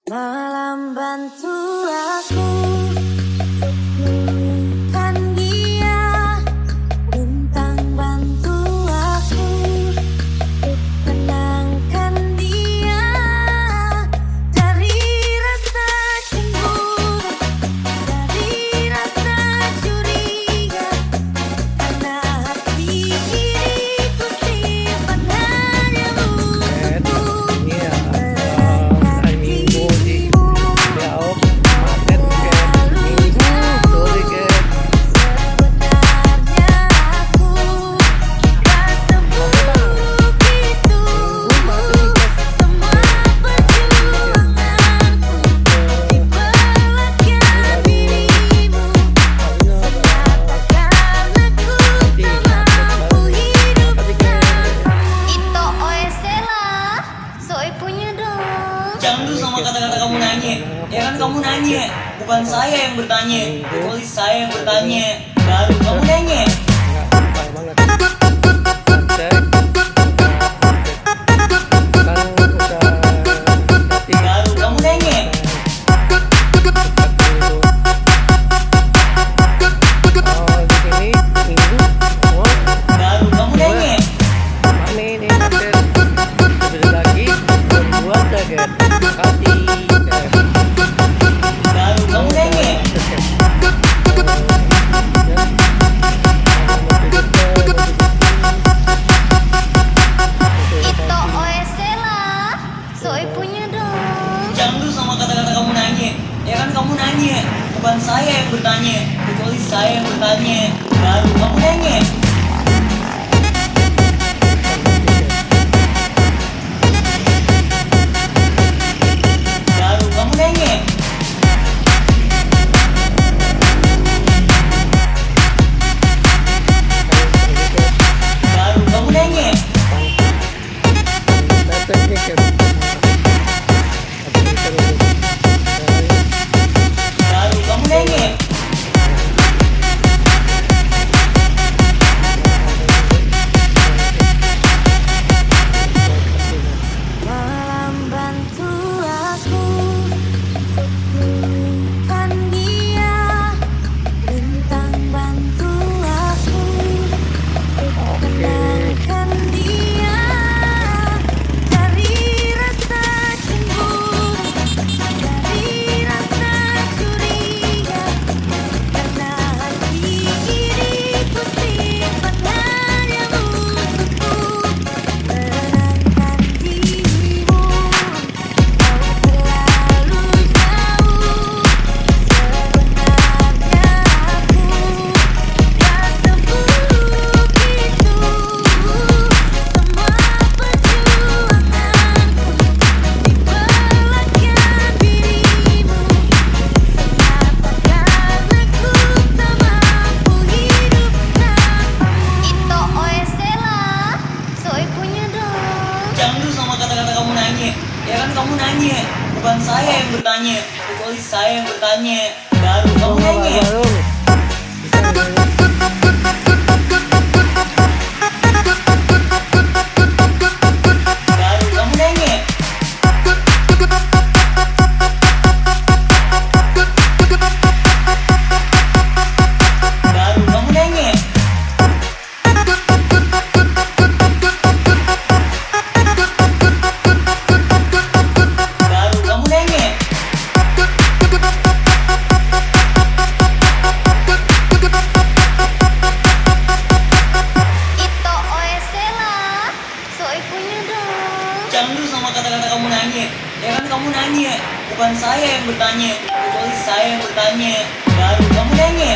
Malam bantu aku menemukan dia, bintang bantu aku untuk tenangkan dia dari rasa cemburu, dari rasa curiga, karena hati diriku simpan hanya untukmu. Jangan dulu sama kata-kata kamu nanya. Ya kan kamu nanya, bukan saya yang bertanya. Kecuali saya yang bertanya, baru kamu nanya. Baru kamu nanya. Baru kamu nanya. Baru kamu nanya. Ito OSC lah, soy punya dong. Jangan dulu sama kata-kata kamu nanya. Ya kan kamu nanya, bukan saya yang bertanya. Kecuali saya yang bertanya, baru kamu nanya. Baru kamu nanya. Baru kamu nanya. Baru kamu nanya. Malam bantu aku menemukan dia, bintang bantu aku untuk tenangkan dia dari rasa cemburu, dari rasa curiga, karena hati diriku simpan hanya untukmu. Tenangkan dirimu, kau terlalu jauh. Sebenarnya aku tak seburuk itu. Semua perjuanganku di belakang dirimu. Kenapa karena ku tak mampu hidup tanpamu. Ito OSC lah, soy punya dong. Jangan dulu sama kata-kata kamu nanya. Ya kan kamu nanya, bukan saya yang bertanya. Kecuali saya yang bertanya, baru kamu nanya. Baru kamu nanya. Baru kamu nanya. Baru kamu nanya. Ito OSC lah, soy punya dong. Jangan dulu sama kata-kata kamu nanya. Ya kan kamu nanya, bukan saya yang bertanya. Kecuali saya yang bertanya, baru kamu nanya.